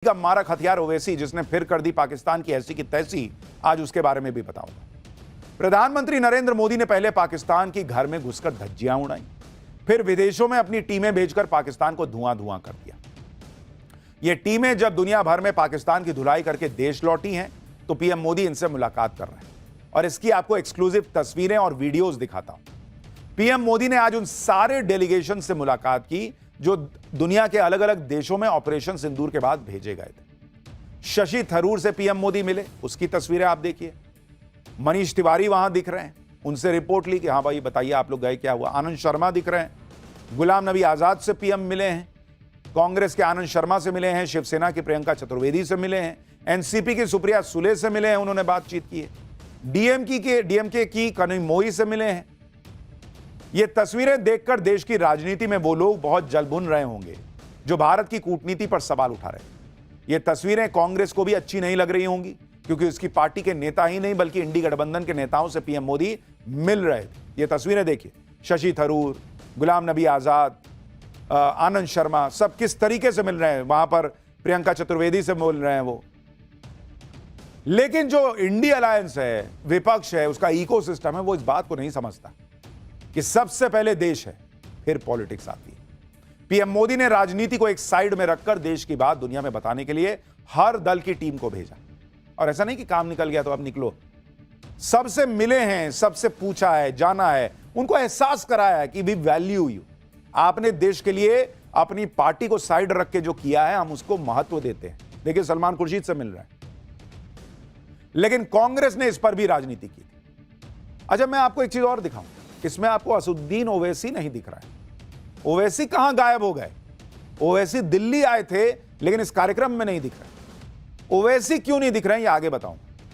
का मारक हथियार ओवैसी, जिसने फिर कर दी पाकिस्तान की ऐसी की तैसी, आज उसके बारे में भी बताऊंगा। प्रधानमंत्री नरेंद्र मोदी ने पहले पाकिस्तान की घर में घुसकर धज्जियां उड़ाई, फिर विदेशों में अपनी टीमें भेजकर पाकिस्तान को धुआं धुआं कर दिया। ये टीमें जब दुनिया भर में पाकिस्तान की धुलाई करके देश लौटी हैं, तो पीएम मोदी इनसे मुलाकात कर रहे हैं और इसकी आपको एक्सक्लूसिव तस्वीरें और वीडियोस दिखाता हूं। पीएम मोदी ने आज उन सारे डेलीगेशन से मुलाकात की जो दुनिया के अलग अलग देशों में ऑपरेशन सिंदूर के बाद भेजे गए थे। शशि थरूर से पीएम मोदी मिले, उसकी तस्वीरें आप देखिए। मनीष तिवारी वहां दिख रहे हैं, उनसे रिपोर्ट ली कि हाँ भाई बताइए आप लोग गए, क्या हुआ। आनंद शर्मा दिख रहे हैं, गुलाम नबी आजाद से पीएम मिले हैं, कांग्रेस के आनंद शर्मा से मिले हैं, शिवसेना की प्रियंका चतुर्वेदी से मिले हैं, एनसीपी की सुप्रिया सुले से मिले हैं, उन्होंने बातचीत की है, डीएमके की कनिमोई से मिले हैं। ये तस्वीरें देखकर देश की राजनीति में वो लोग बहुत जल भुन रहे होंगे जो भारत की कूटनीति पर सवाल उठा रहे हैं। ये तस्वीरें कांग्रेस को भी अच्छी नहीं लग रही होंगी, क्योंकि उसकी पार्टी के नेता ही नहीं बल्कि इंडी गठबंधन के नेताओं से पीएम मोदी मिल रहे थे। ये तस्वीरें देखिए, शशि थरूर, गुलाम नबी आजाद, आनंद शर्मा, सब किस तरीके से मिल रहे हैं। वहां पर प्रियंका चतुर्वेदी से मिल रहे हैं वो। लेकिन जो इंडी अलायंस है, विपक्ष है, उसका इकोसिस्टम है, वो इस बात को नहीं समझता कि सबसे पहले देश है, फिर पॉलिटिक्स आती है। पीएम मोदी ने राजनीति को एक साइड में रखकर देश की बात दुनिया में बताने के लिए हर दल की टीम को भेजा। और ऐसा नहीं कि काम निकल गया तो अब निकलो, सबसे मिले हैं, सबसे पूछा है, जाना है, उनको एहसास कराया है कि वी वैल्यू यू। आपने देश के लिए अपनी पार्टी को साइड रख के जो किया है, हम उसको महत्व देते हैं। देखिए सलमान खुर्शीद से मिल रहा है, लेकिन कांग्रेस ने इस पर भी राजनीति की थी। अच्छा, मैं आपको एक चीज और दिखाऊं, इसमें आपको असदुद्दीन ओवैसी नहीं दिख रहा है। ओवैसी कहां गायब हो गए? ओवैसी दिल्ली आए थे लेकिन इस कार्यक्रम में नहीं दिख रहे। ओवैसी क्यों नहीं दिख रहे हैं, ये आगे बताऊंगा।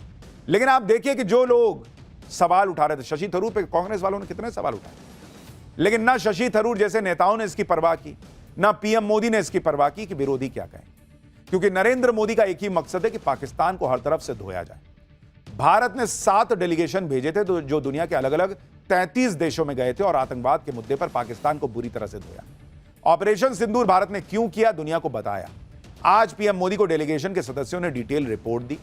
लेकिन आप देखिए कि जो लोग सवाल उठा रहे थे, शशि थरूर पे कांग्रेस वालों ने कितने सवाल उठाए, लेकिन ना शशि थरूर जैसे नेताओं ने इसकी परवाह की, ना पीएम मोदी ने इसकी परवाह की कि विरोधी क्या कहें। क्योंकि नरेंद्र मोदी का एक ही मकसद है कि पाकिस्तान को हर तरफ से धोया जाए। भारत ने 7 डेलीगेशन भेजे थे जो दुनिया के अलग अलग 33 देशों में गए थे और आतंकवाद के मुद्दे पर पाकिस्तान को बुरी तरह से धोया। ऑपरेशन सिंदूर भारत ने क्यों किया, दुनिया को बताया। आज पीएम मोदी को डेलीगेशन के सदस्यों ने डिटेल रिपोर्ट दी।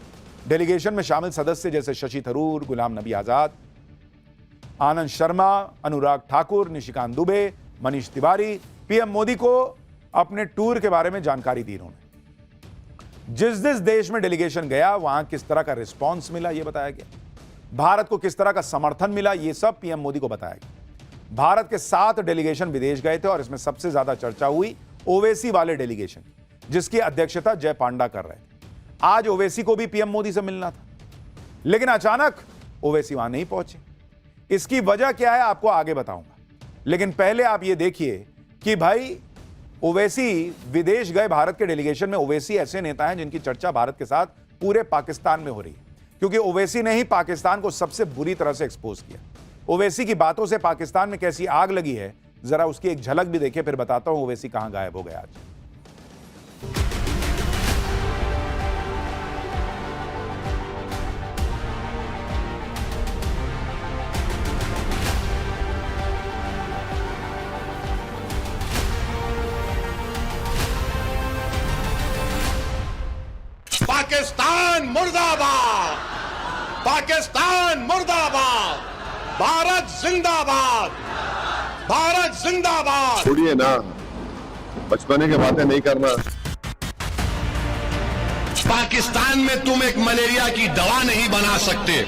डेलीगेशन में शामिल सदस्य जैसे शशि थरूर, गुलाम नबी आजाद, आनंद शर्मा, अनुराग ठाकुर, निशिकांत दुबे, मनीष तिवारी, पीएम मोदी को अपने टूर के बारे में जानकारी दी। इन्होंने जिस जिस देश में डेलीगेशन गया वहां किस तरह का रिस्पॉन्स मिला, यह बताया गया। भारत को किस तरह का समर्थन मिला, यह सब पीएम मोदी को बताया गया। भारत के 7 डेलीगेशन विदेश गए थे और इसमें सबसे ज्यादा चर्चा हुई ओवैसी वाले डेलीगेशन, जिसकी अध्यक्षता जय पांडा कर रहे थे। आज ओवैसी को भी पीएम मोदी से मिलना था, लेकिन अचानक ओवैसी वहां नहीं पहुंचे। इसकी वजह क्या है आपको आगे बताऊंगा, लेकिन पहले आप यह देखिए कि भाई ओवैसी विदेश गए। भारत के डेलीगेशन में ओवैसी ऐसे नेता हैं जिनकी चर्चा भारत के साथ पूरे पाकिस्तान में हो रही है, क्योंकि ओवैसी ने ही पाकिस्तान को सबसे बुरी तरह से एक्सपोज किया। ओवैसी की बातों से पाकिस्तान में कैसी आग लगी है, जरा उसकी एक झलक भी देखिए, फिर बताता हूं ओवैसी कहां गायब हो गया आज। पाकिस्तान मुर्दाबाद, पाकिस्तान मुर्दाबाद, भारत जिंदाबाद, भारत जिंदाबाद। छोड़िए ना, बचपने की बातें नहीं करना। पाकिस्तान में तुम एक मलेरिया की दवा नहीं बना सकते,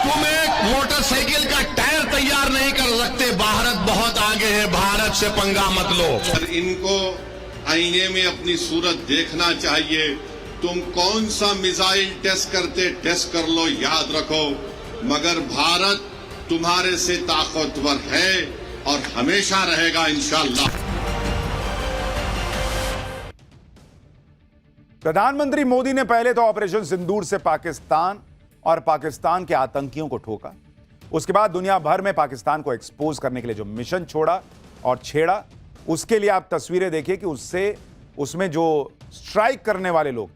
तुम एक मोटरसाइकिल का टायर तैयार नहीं कर सकते। भारत बहुत आगे है, भारत से पंगा मत लो। इनको आईने में अपनी सूरत देखना चाहिए। तुम कौन सा मिसाइल टेस्ट करते, टेस्ट कर लो, याद रखो, मगर भारत तुम्हारे से ताकतवर है और हमेशा रहेगा इंशाअल्लाह। प्रधानमंत्री मोदी ने पहले तो ऑपरेशन सिंदूर से पाकिस्तान और पाकिस्तान के आतंकियों को ठोका। उसके बाद दुनिया भर में पाकिस्तान को एक्सपोज करने के लिए जो मिशन छोड़ा और छेड़ा, उसके लिए आप तस्वीरें देखिए कि उसमें जो स्ट्राइक करने वाले लोग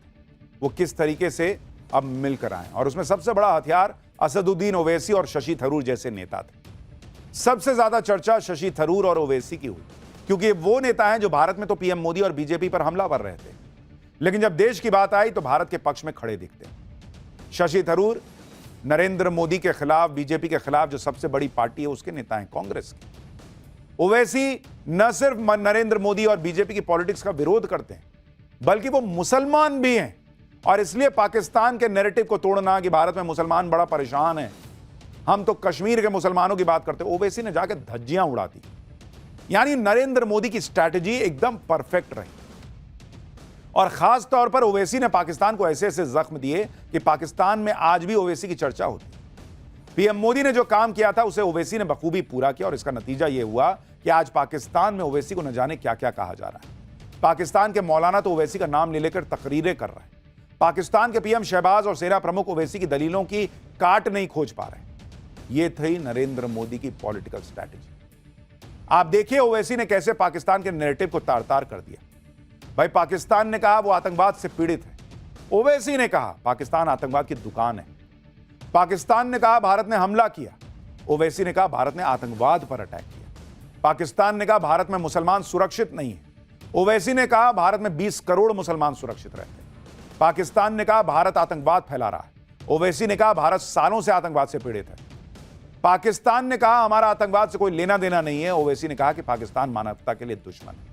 वो किस तरीके से अब मिलकर आए। और उसमें सबसे बड़ा हथियार असदुद्दीन ओवैसी और शशि थरूर जैसे नेता थे। सबसे ज्यादा चर्चा शशि थरूर और ओवैसी की हुई, क्योंकि वो नेता हैं जो भारत में तो पीएम मोदी और बीजेपी पर हमला कर रहे थे, लेकिन जब देश की बात आई तो भारत के पक्ष में खड़े दिखते हैं। शशि थरूर नरेंद्र मोदी के खिलाफ, बीजेपी के खिलाफ जो सबसे बड़ी पार्टी है उसके नेता हैं, कांग्रेस के। ओवैसी न सिर्फ नरेंद्र मोदी और बीजेपी की पॉलिटिक्स का विरोध करते हैं, बल्कि वो मुसलमान भी हैं, और इसलिए पाकिस्तान के नैरेटिव को तोड़ना कि भारत में मुसलमान बड़ा परेशान है, हम तो कश्मीर के मुसलमानों की बात करते हैं, ओवैसी ने जाकर धज्जियां उड़ा दी। यानी नरेंद्र मोदी की स्ट्रैटेजी एकदम परफेक्ट रही, और खास तौर पर ओवैसी ने पाकिस्तान को ऐसे ऐसे जख्म दिए कि पाकिस्तान में आज भी ओवैसी की चर्चा होती है। पीएम मोदी ने जो काम किया था उसे ओवैसी ने बखूबी पूरा किया, और इसका नतीजा यह हुआ कि आज पाकिस्तान में ओवैसी को न जाने क्या क्या कहा जा रहा है। पाकिस्तान के मौलाना तो ओवैसी का नाम ले लेकर तकरीरें कर रहे हैं। पाकिस्तान के पीएम शहबाज और सेना प्रमुख ओवैसी की दलीलों की काट नहीं खोज पा रहे। यह थी नरेंद्र मोदी की पॉलिटिकल स्ट्रैटेजी। आप देखिए ओवैसी ने कैसे पाकिस्तान के नैरेटिव को तार तार कर दिया। भाई, पाकिस्तान ने कहा वो आतंकवाद से पीड़ित है, ओवैसी ने कहा पाकिस्तान आतंकवाद की दुकान है। पाकिस्तान ने कहा भारत ने हमला किया, ओवैसी ने कहा भारत ने आतंकवाद पर अटैक किया। पाकिस्तान ने कहा भारत में मुसलमान सुरक्षित नहीं है, ओवैसी ने कहा भारत में 20 करोड़ मुसलमान सुरक्षित रहते हैं। पाकिस्तान ने कहा भारत आतंकवाद फैला रहा है, ओवैसी ने कहा भारत सालों से आतंकवाद से पीड़ित है। पाकिस्तान ने कहा हमारा आतंकवाद से कोई लेना देना नहीं है, ओवैसी ने कहा कि पाकिस्तान मानवता के लिए दुश्मन है।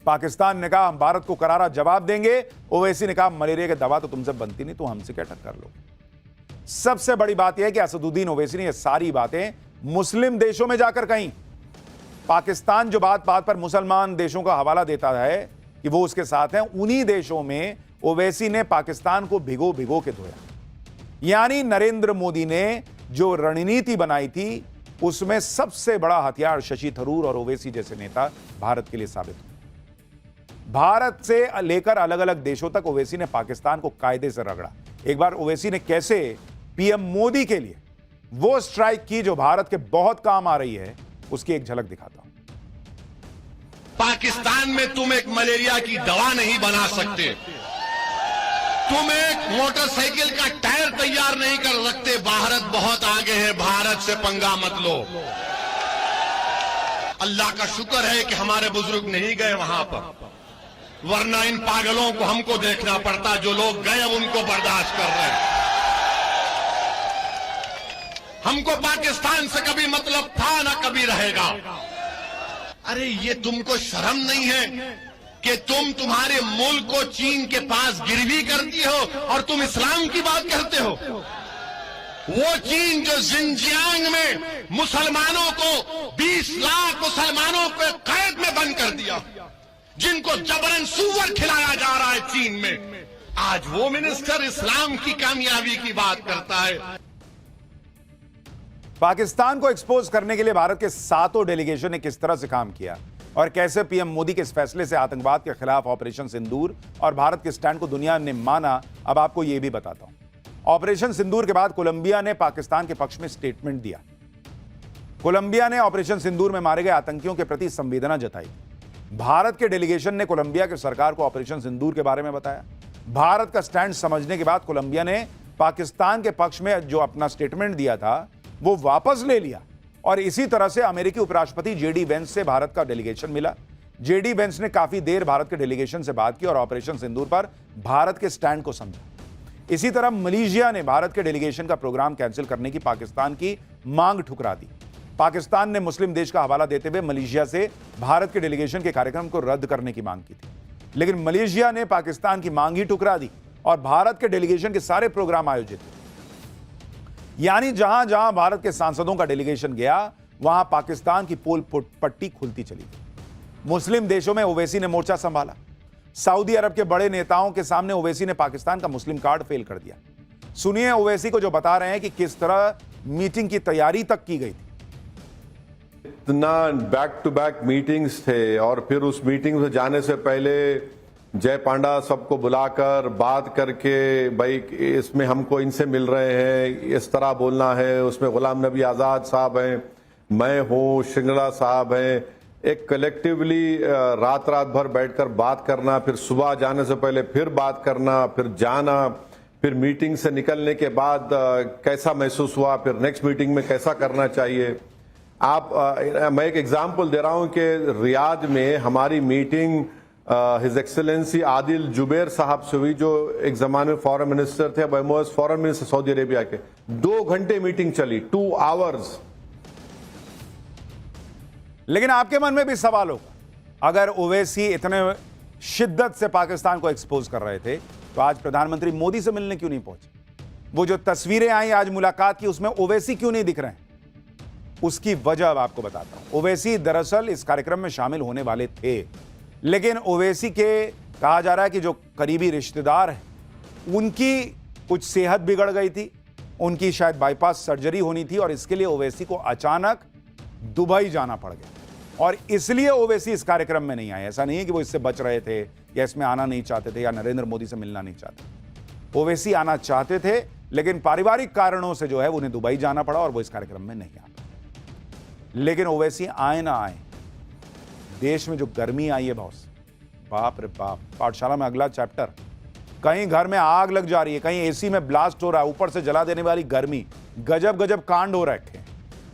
पाकिस्तान ने कहा हम भारत को करारा जवाब देंगे, ओवैसी ने कहा मलेरिया की दवा तो तुमसे बनती नहीं, तो हमसे क्या टक्कर लोगे। सबसे बड़ी बात यह है कि असदुद्दीन ओवैसी ने यह सारी बातें मुस्लिम देशों में जाकर कहीं। पाकिस्तान जो बात बात पर मुसलमान देशों का हवाला देता है कि वो उसके साथ हैं, उन्हीं देशों में ओवैसी ने पाकिस्तान को भिगो भिगो के धोया। यानी नरेंद्र मोदी ने जो रणनीति बनाई थी उसमें सबसे बड़ा हथियार शशि थरूर और ओवैसी जैसे नेता भारत के लिए साबित हुए। भारत से लेकर अलग अलग देशों तक ओवैसी ने पाकिस्तान को कायदे से रगड़ा। एक बार ओवैसी ने कैसे पीएम मोदी के लिए वो स्ट्राइक की जो भारत के बहुत काम आ रही है, उसकी एक झलक दिखाता हूं। पाकिस्तान में तुम एक मलेरिया की दवा नहीं बना सकते, तुम एक मोटरसाइकिल का टायर तैयार नहीं कर सकते। भारत बहुत आगे है, भारत से पंगा मत लो। अल्लाह का शुक्र है कि हमारे बुजुर्ग नहीं गए वहां पर, वरना इन पागलों को हमको देखना पड़ता। जो लोग गए उनको बर्दाश्त कर रहे हैं। हमको पाकिस्तान से कभी मतलब था, ना कभी रहेगा। अरे ये तुमको शर्म नहीं है कि तुम तुम्हारे मुल्क को चीन के पास गिरवी करती हो और तुम इस्लाम की बात करते हो। वो चीन जो जिनजियांग में मुसलमानों को 20 लाख मुसलमानों को कैद में बंद कर दिया, जिनको जबरन सूअर खिलाया जा रहा है चीन में, आज वो मिनिस्टर इस्लाम की कामयाबी की बात करता है। पाकिस्तान को एक्सपोज करने के लिए भारत के 7 डेलीगेशन ने किस तरह से काम किया और कैसे पीएम मोदी के इस फैसले से आतंकवाद के खिलाफ ऑपरेशन सिंदूर और भारत के स्टैंड को दुनिया ने माना, अब आपको यह भी बताता हूं। ऑपरेशन सिंदूर के बाद कोलंबिया ने पाकिस्तान के पक्ष में स्टेटमेंट दिया। कोलंबिया ने ऑपरेशन सिंदूर में मारे गए आतंकियों के प्रति संवेदना जताई। भारत के डेलीगेशन ने कोलंबिया की सरकार को ऑपरेशन सिंदूर के बारे में बताया। भारत का स्टैंड समझने के बाद कोलंबिया ने पाकिस्तान के पक्ष में जो अपना स्टेटमेंट दिया था वो वापस ले लिया, और इसी तरह से अमेरिकी उपराष्ट्रपति जेडी वेंस से भारत का डेलीगेशन मिला। जेडी वेंस ने काफी देर भारत के डेलीगेशन से बात की और ऑपरेशन सिंदूर पर भारत के स्टैंड को समझा। इसी तरह मलेशिया ने भारत के डेलीगेशन का प्रोग्राम कैंसिल करने की पाकिस्तान की मांग ठुकरा दी। पाकिस्तान ने मुस्लिम देश का हवाला देते हुए मलेशिया से भारत के डेलीगेशन के कार्यक्रम को रद्द करने की मांग की थी, लेकिन मलेशिया ने पाकिस्तान की मांग ही ठुकरा दी और भारत के डेलीगेशन के सारे प्रोग्राम आयोजित हुए। यानी जहां जहां भारत के सांसदों का डेलीगेशन गया, वहां पाकिस्तान की पोल पट्टी खुलती चली गई। मुस्लिम देशों में ओवैसी ने मोर्चा संभाला। सऊदी अरब के बड़े नेताओं के सामने ओवैसी ने पाकिस्तान का मुस्लिम कार्ड फेल कर दिया। सुनिए ओवैसी को जो बता रहे हैं कि किस तरह मीटिंग की तैयारी तक की गई थी। इतना बैक टू बैक मीटिंग्स थे, और फिर उस मीटिंग से जाने से पहले जय पांडा सबको बुलाकर बात करके, भाई इसमें हमको इनसे मिल रहे हैं, इस तरह बोलना है, उसमें गुलाम नबी आज़ाद साहब हैं, मैं हूँ, श्रृंगला साहब हैं, एक कलेक्टिवली रात भर बैठकर बात करना, फिर सुबह जाने से पहले फिर बात करना, फिर जाना, फिर मीटिंग से निकलने के बाद कैसा महसूस हुआ, फिर नेक्स्ट मीटिंग में कैसा करना चाहिए। मैं एक एग्जांपल दे रहा हूं कि रियाद में हमारी meeting his excellency Adil Zubair साहब से हुई, जो एक जमाने में फॉरेन मिनिस्टर थे, अब फॉरेन मिनिस्टर सऊदी अरेबिया के। 2 घंटे मीटिंग चली, 2 आवर्स। लेकिन आपके मन में भी सवाल होगा, अगर ओवैसी इतने शिद्दत से पाकिस्तान को एक्सपोज कर रहे थे तो आज प्रधानमंत्री मोदी से मिलने क्यों नहीं पहुंचे? वो जो तस्वीरें आई आज मुलाकात की, उसमें ओवैसी क्यों नहीं दिख रहे हैं? उसकी वजह अब आपको बताता हूं। ओवैसी दरअसल इस कार्यक्रम में शामिल होने वाले थे, लेकिन ओवैसी के कहा जा रहा है कि जो करीबी रिश्तेदार हैं उनकी कुछ सेहत बिगड़ गई थी, उनकी शायद बाईपास सर्जरी होनी थी और इसके लिए ओवैसी को अचानक दुबई जाना पड़ गया और इसलिए ओवैसी इस कार्यक्रम में नहीं आए। ऐसा नहीं है कि वो इससे बच रहे थे या इसमें आना नहीं चाहते थे या नरेंद्र मोदी से मिलना नहीं चाहते। ओवैसी आना चाहते थे, लेकिन पारिवारिक कारणों से जो है उन्हें दुबई जाना पड़ा और वो इस कार्यक्रम में नहीं आ पाए। लेकिन ओवैसी आए ना आए, देश में जो गर्मी आई है बॉस, बाप रे बाप। पाठशाला में अगला चैप्टर, कहीं घर में आग लग जा रही है, कहीं एसी में ब्लास्ट हो रहा है, ऊपर से जला देने वाली गर्मी, गजब गजब कांड हो रखे हैं।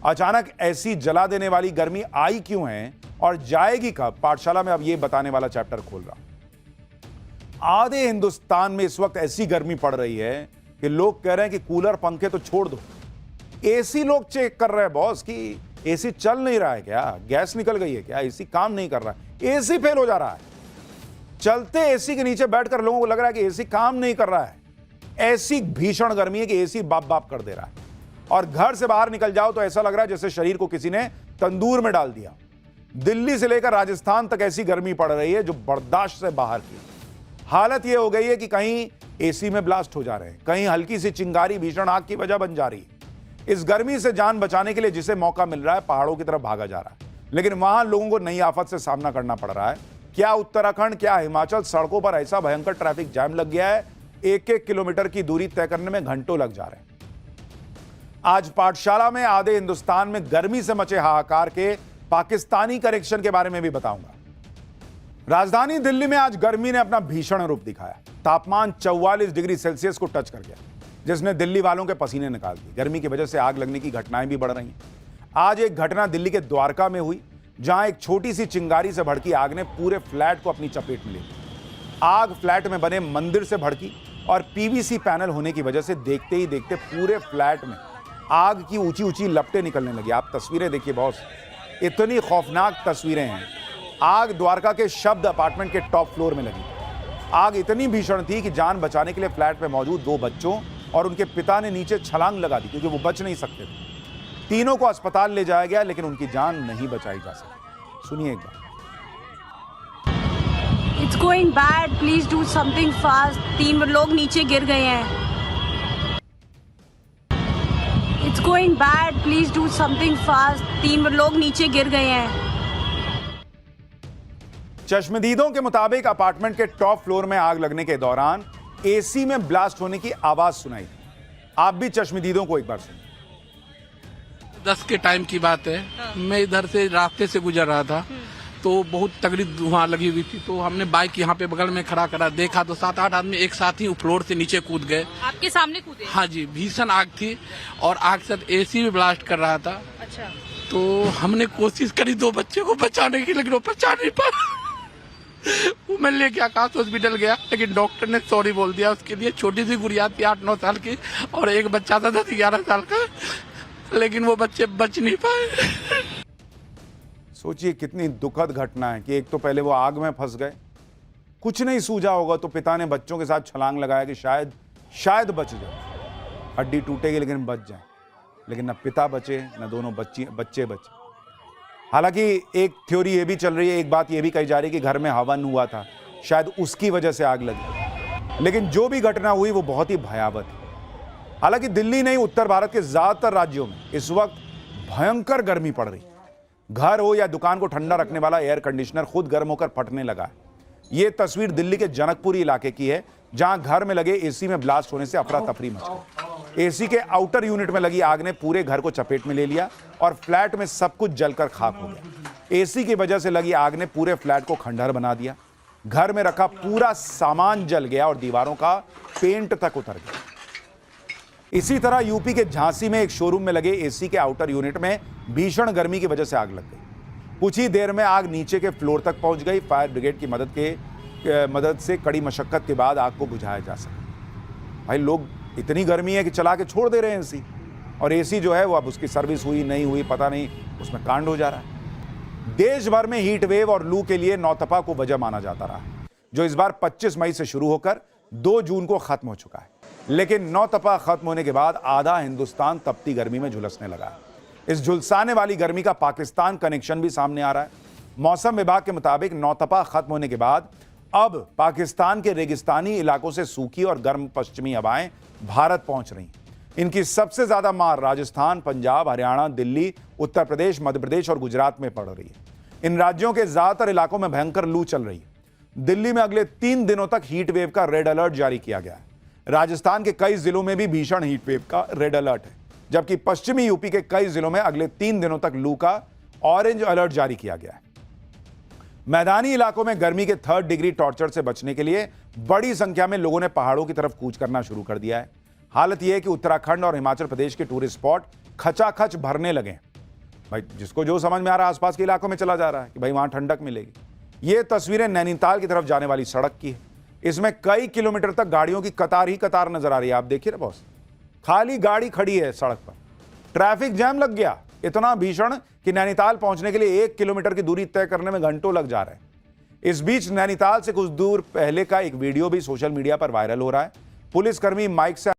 अचानक ऐसी जला देने वाली गर्मी आई क्यों है और जाएगी कब? पाठशाला में अब ये बताने वाला चैप्टर खोल रहा। आधे हिंदुस्तान में इस वक्त ऐसी गर्मी पड़ रही है कि लोग कह रहे हैं कि कूलर पंखे तो छोड़ दो, एसी लोग चेक कर रहे हैं बॉस कि एसी चल नहीं रहा है क्या, गैस निकल गई है क्या, एसी काम नहीं कर रहा है, एसी फेल हो जा रहा है। चलते एसी के नीचे बैठकर लोगों को लग रहा है कि एसी काम नहीं कर रहा है। ऐसी भीषण गर्मी है कि एसी बाप बाप कर दे रहा है और घर से बाहर निकल जाओ तो ऐसा लग रहा है जैसे शरीर को किसी ने तंदूर में डाल दिया। दिल्ली से लेकर राजस्थान तक ऐसी गर्मी पड़ रही है जो बर्दाश्त से बाहर की। हालत यह हो गई है कि कहीं एसी में ब्लास्ट हो जा रहे हैं, कहीं हल्की सी चिंगारी भीषण आग की वजह बन जा रही है। इस गर्मी से जान बचाने के लिए जिसे मौका मिल रहा है पहाड़ों की तरफ भागा जा रहा है, लेकिन वहां लोगों को नई आफत से सामना करना पड़ रहा है। क्या उत्तराखंड, क्या हिमाचल, सड़कों पर ऐसा भयंकर ट्रैफिक जैम लग गया है, 1-1 किलोमीटर की दूरी तय करने में घंटों लग जा रहे हैं। आज पाठशाला में आधे हिंदुस्तान में गर्मी से मचे हाहाकार के पाकिस्तानी कनेक्शन के बारे में भी बताऊंगा। राजधानी दिल्ली में आज गर्मी ने अपना भीषण रूप दिखाया। तापमान 44 डिग्री सेल्सियस को टच कर गया, जिसने दिल्ली वालों के पसीने निकाल दिए। गर्मी की वजह से आग लगने की घटनाएं भी बढ़ रही हैं। आज एक घटना दिल्ली के द्वारका में हुई, जहां एक छोटी सी चिंगारी से भड़की आग ने पूरे फ्लैट को अपनी चपेट में ले लिया। आग फ्लैट में बने मंदिर से भड़की और पीवीसी पैनल होने की वजह से देखते ही देखते पूरे फ्लैट में आग की ऊंची ऊंची लपटें निकलने लगी। आप तस्वीरें देखिए बॉस, इतनी खौफनाक तस्वीरें हैं। आग द्वारका के शब्द अपार्टमेंट के टॉप फ्लोर में लगी। आग इतनी भीषण थी कि जान बचाने के लिए फ्लैट में मौजूद 2 बच्चों और उनके पिता ने नीचे छलांग लगा दी, क्योंकि वो बच नहीं सकते थे। तीनों को अस्पताल ले जाया गया, लेकिन उनकी जान नहीं बचाई जा सकी। सुनिए एक बार। It's going bad. Please do something fast. 3 लोग नीचे गिर गए हैं। It's going bad. Please do something fast. 3 लोग नीचे गिर गए हैं। चश्मदीदों के मुताबिक अपार्टमेंट के टॉप फ्लोर में आग लगने के दौरान एसी में ब्लास्ट होने की आवाज सुनाई थी। आप भी चश्मदीदों को एक बार सुनिए। 10 के टाइम की बात है। मैं इधर से रास्ते से गुजर रहा था तो बहुत तगड़ी धुआं लगी हुई थी, तो हमने बाइक यहाँ पे बगल में खड़ा करा, देखा तो 7-8 आदमी एक साथ ही फ्लोर से नीचे कूद गए। आपके सामने कूदे? हाँ जी, भीषण आग थी और आग से एसी भी ब्लास्ट कर रहा था। अच्छा। तो हमने कोशिश करी 2 बच्चे को बचाने की, लेकिन वो बचा नहीं पाया। वो मैं लेके आकाश हॉस्पिटल गया, लेकिन डॉक्टर ने सॉरी बोल दिया। उसके लिए छोटी सी गुड़िया थी 8-9 साल की और एक बच्चा था 10-11 साल का, लेकिन वो बच्चे बच नहीं पाए। सोचिए कितनी दुखद घटना है कि एक तो पहले वो आग में फंस गए, कुछ नहीं सूझा होगा तो पिता ने बच्चों के साथ छलांग लगाया कि शायद बच जाए, हड्डी टूटेगी लेकिन बच जाए। लेकिन न पिता बचे न दोनों बच्चे बचे। हालांकि एक थ्योरी ये भी चल रही है, एक बात ये भी कही जा रही है कि घर में हवन हुआ था, शायद उसकी वजह से आग लगी। लेकिन जो भी घटना हुई वो बहुत ही भयावह थी। हालांकि दिल्ली नहीं, उत्तर भारत के ज्यादातर राज्यों में इस वक्त भयंकर गर्मी पड़ रही। घर हो या दुकान को ठंडा रखने वाला एयर कंडीशनर खुद गर्म होकर फटने लगा है। यह तस्वीर दिल्ली के जनकपुरी इलाके की है, जहां घर में लगे एसी में ब्लास्ट होने से अफरा तफरी मच गई। एसी के आउटर यूनिट में लगी आग ने पूरे घर को चपेट में ले लिया और फ्लैट में सब कुछ जलकर खाक हो गया। एसी की वजह से लगी आग ने पूरे फ्लैट को खंडहर बना दिया। घर में रखा पूरा सामान जल गया और दीवारों का पेंट तक उतर गया। इसी तरह यूपी के झांसी में एक शोरूम में लगे एसी के आउटर यूनिट में भीषण गर्मी की वजह से आग लग गई। कुछ ही देर में आग नीचे के फ्लोर तक पहुंच गई। फायर ब्रिगेड की मदद से कड़ी मशक्कत के बाद आग को बुझाया जा सका। भाई लोग, इतनी गर्मी है कि चला के छोड़ दे रहे हैं एसी, और एसी जो है वो अब उसकी सर्विस हुई नहीं हुई पता नहीं, उसमें कांड हो जा रहा है। देश भर में हीट वेव और लू के लिए नौतपा को वजह माना जाता रहा है, जो इस बार 25 मई से शुरू होकर 2 जून को खत्म हो चुका है। लेकिन नौतपा खत्म होने के बाद आधा हिंदुस्तान तपती गर्मी में झुलसने लगा है। इस झुलसाने वाली गर्मी का पाकिस्तान कनेक्शन भी सामने आ रहा है। मौसम विभाग के मुताबिक नौतपा खत्म होने के बाद अब पाकिस्तान के रेगिस्तानी इलाकों से सूखी और गर्म पश्चिमी हवाएं भारत पहुंच रही हैं। इनकी सबसे ज्यादा मार राजस्थान, पंजाब, हरियाणा, दिल्ली, उत्तर प्रदेश, मध्य प्रदेश और गुजरात में पड़ रही है। इन राज्यों के ज्यादातर इलाकों में भयंकर लू चल रही है। दिल्ली में अगले 3 दिनों तक हीट वेव का रेड अलर्ट जारी किया गया है। राजस्थान के कई जिलों में भी भीषण हीट वेव का रेड अलर्ट है, जबकि पश्चिमी यूपी के कई जिलों में अगले 3 दिनों तक लू का ऑरेंज अलर्ट जारी किया गया है। मैदानी इलाकों में गर्मी के 3rd डिग्री टॉर्चर से बचने के लिए बड़ी संख्या में लोगों ने पहाड़ों की तरफ कूच करना शुरू कर दिया है। हालत यह है कि उत्तराखंड और हिमाचल प्रदेश के टूरिस्ट स्पॉट खचाखच भरने लगे हैं। भाई जिसको जो समझ में आ रहा है आसपास के इलाकों में चला जा रहा है कि भाई वहां ठंडक मिलेगी। ये तस्वीरें नैनीताल की तरफ जाने वाली सड़क की है। इसमें कई किलोमीटर तक गाड़ियों की कतार ही कतार नजर आ रही है। आप देखिए ना बॉस, खाली गाड़ी खड़ी है सड़क पर, ट्रैफिक जैम लग गया इतना भीषण कि नैनीताल पहुंचने के लिए 1 किलोमीटर की दूरी तय करने में घंटों लग जा रहे हैं। इस बीच नैनीताल से कुछ दूर पहले का एक वीडियो भी सोशल मीडिया पर वायरल हो रहा है। पुलिसकर्मी माइक से